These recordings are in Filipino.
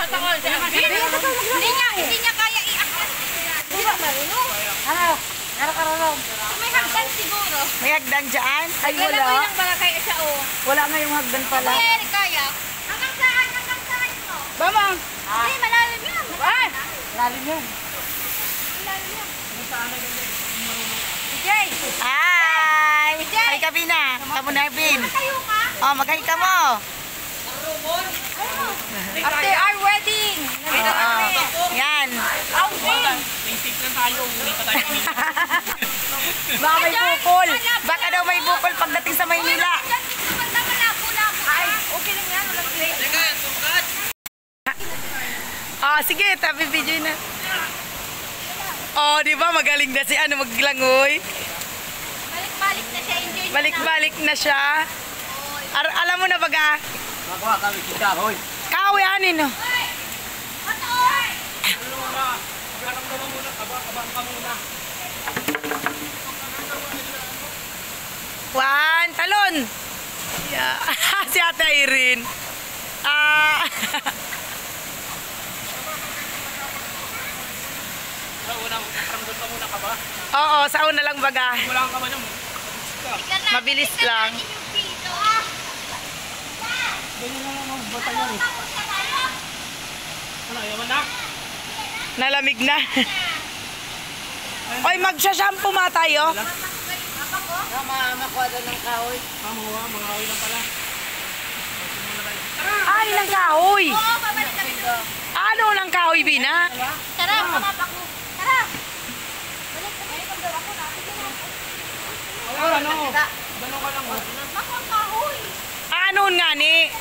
Hindi niya kaya i-akyat. Di ba marunong? Ano? Narakarunong. May hagdan siguro. May hagdan dyan? Ay, wala. Wala mo yung mga kaya siya, oh. Wala nga yung hagdan pala. Kaya rin kaya. Hanggang saan ito? Bamang! Hindi, malalim yan. Ay! Lalim yan. Malalim yan. Hi! Hi, Kabina. Kamu na, Bin. Tayo ka? Oh, maghay ka mo. After our wedding. Yan. Basic lang tayo, huli pa tayo. Baka may bukol. Baka daw may bukol pagdating sa Maynila. Ay, okay lang yan. Walang play. Oh, sige, tabi video na. Oh, di ba magaling na si ano maglangoy? Balik-balik na siya. Enjoy. Balik-balik na siya. Alam mo na baga? Makuha kami si Kahoy. Kahoy anin no. Juan, talon. Yeah. Si Ate Irene. Sa unang ramdon ka muna ka ba? Oo, sa una lang baga. Wala kang kaman mo. Mabilis lang. Ganyan na lang ang bata yan eh. Ano, yaman na? Nalamig na. Oy, magsha-shampoo ma tayo. Makuha doon ng kahoy. Mga away lang pala. Ay, ilang kahoy. Oo, pabalik kami doon. Ano lang kahoy, Bina? Tara, pamapako. Tara. Balik kami doon ako na. Ano? Gano'n ka lang oh. Makuha kahoy. Ano nga ni?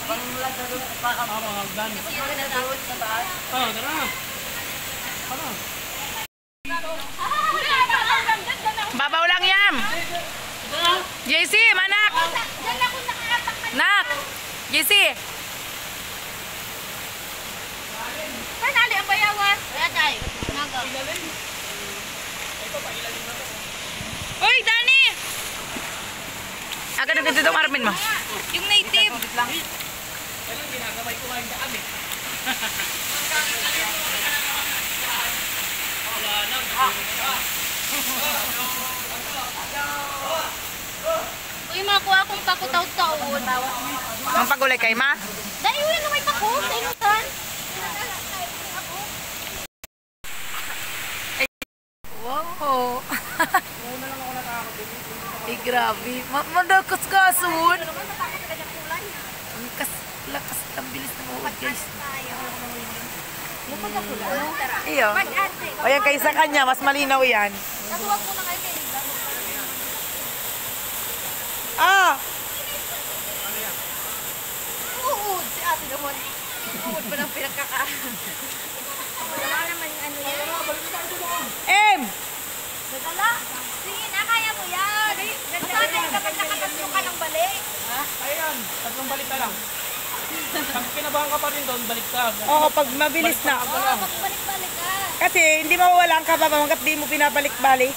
Mga hagdan. Oh, tara. Ano? Babaw lang yam. JC, manak. Diyan ako nakaapak na. Nak. JC. Saan ali ang bayawan? Kaya tayo. Nagaw. Uy, Dani. Agad na dito itong armin mo. Yung native. Kailan ginagamay ko ngayon daan eh. Uy, makuha akong pakutaw-taon. Ang pagulay kay ma? Dahil uwi na may pako. Sa inutan. Wow. Ay, grabe. Madakas kasun. Ang lakas ang bilis na mawad, guys. Iyo. O yan, kaysa kanya, mas malinaw yan. Natuwag ko na kayo kayo. Ah! Uud. Si ate naman. Uud pa ng pinagkaka. Wala naman ano yan. M! Nadala. Sige na, kaya mo yan. Masanay kapag nakatatlo ka ng balik. Ayan, tatlong balik ka lang. Pag kinabahan ka pa rin doon, balik ka. Oo, pag mabilis na. Oo, magbalik-balik ka. Kasi hindi mawawala ang kababa hanggat di mo pinabalik-balik.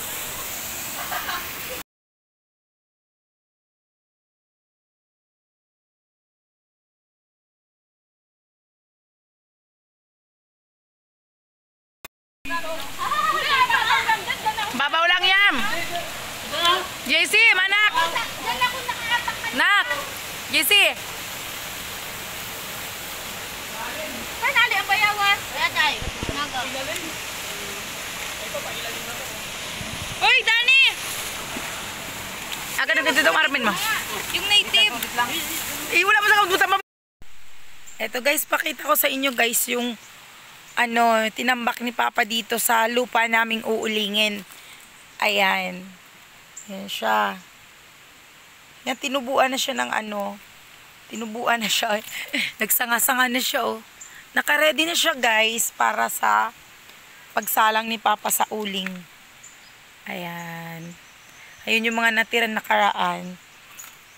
Babaw lang yam. JC, manak. Diyan ako nakaapak na. Nak. JC. Saan ali ang bayawan? Kaya tayo. Nagaw. Uy, Dani. Agad na dito itong armin mo. Yung native. Wala mo sa kabutan mo. Eto guys, pakita ko sa inyo guys yung tinambak ni Papa dito sa lupa naming uulingin. Ayan. Yan siya. Yan, tinubuan na siya ng tinubuan na siya. Nagsanga-sanga na siya oh. Naka-ready na siya guys para sa pagsalang ni Papa sa uling. Ayan. Ayun yung mga natira nakaraan.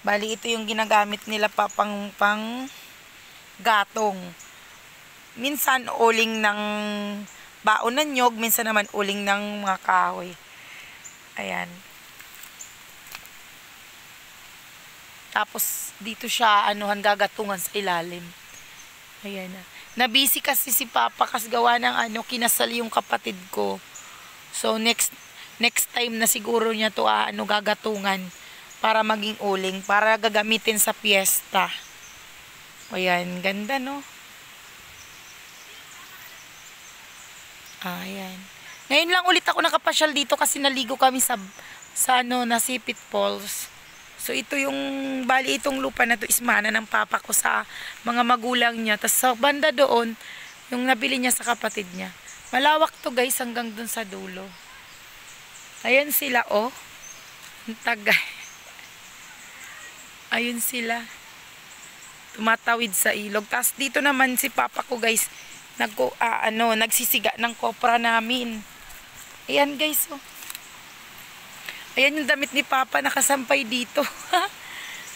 Bali, ito yung ginagamit nila pa pang gatong. Minsan uling ng baon ng nyog, minsan naman uling ng mga kahoy. Ayan. Tapos dito siya gagatungan sa ilalim. Ayan na. Nabisi kasi si Papa kasi gawa ng kinasal yung kapatid ko. So next time na siguro niya to gagatungan para maging uling, para gagamitin sa piyesta. Ayan, ganda no. Ayan. Ngayon lang ulit ako nakapasyal dito kasi naligo kami sa Nasipit Falls. So ito yung, bali itong lupa na to is mana ng papa ko sa mga magulang niya. Tapos sa banda doon, yung nabili niya sa kapatid niya. Malawak to guys hanggang dun sa dulo. Ayan sila oh. Ang taga. Ayun sila. Tumatawid sa ilog. Tapos dito naman si papa ko guys, nagsisiga ng kopra namin. Ayan guys oh. Ayan yung damit ni Papa, nakasampay dito.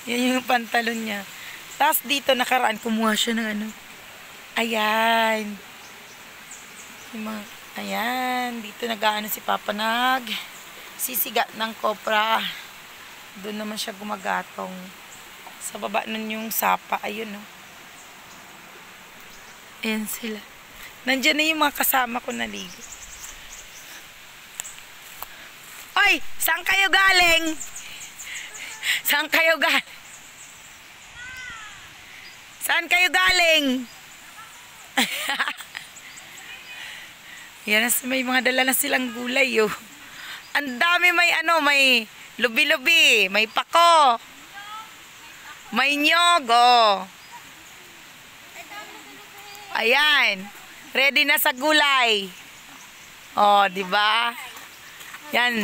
Yan yung pantalon niya. Tapos dito nakaraan, kumuha siya ng Ayan. Ayan. Dito nag-aano si Papa, sisiga ng kopra. Doon naman siya gumagatong. Sa baba nun yung sapa. Ayun oh. Ayan sila. Nandiyan na yung mga kasama ko naligo. Oy, saan kayo galing? Saan kayo galing? Saan kayo galing? Yan, may mga dala na silang gulay, oh. Ang dami, may lubi-lubi, may pako, may nyog, oh. Ayan, ready na sa gulay. Oh, di ba? Yan.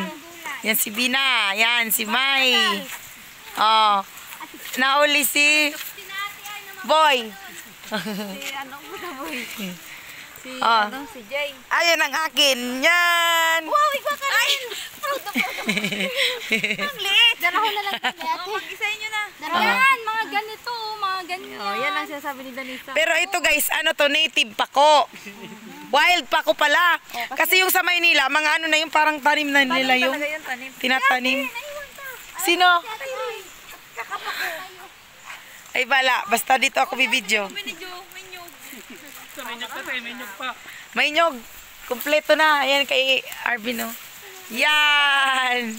Yan si Bina. Yan si Mai. Oh. Nauli si Boy. Si Jay. Ayan ang akin. Yan. Wow, ikaw ka rin. Ang liit. Daraho na lang kami ate. Mag-isayin nyo na. Yan, mga ganito, mga ganyan. Yan ang sinasabi ni Danisa. Pero ito guys, native pako. Wild pako pala. Kasi yung sa Maynila, mga na yung parang tanim na nila yung tinatanim. Sino? Ay bala, basta dito ako bibidyo. May nyog kasi, may nyog pa. May nyog. Kompleto na. Ayan kay Arvin, oh. Yan.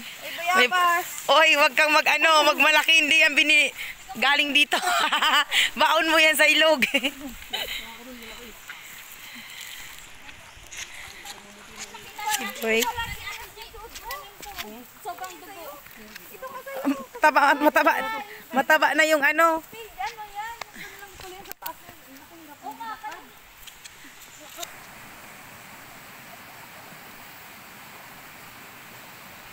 Oy, wag kang magmalaki. Hindi yan galing dito. Baon mo yan sa ilog. Boy. Mataba na yung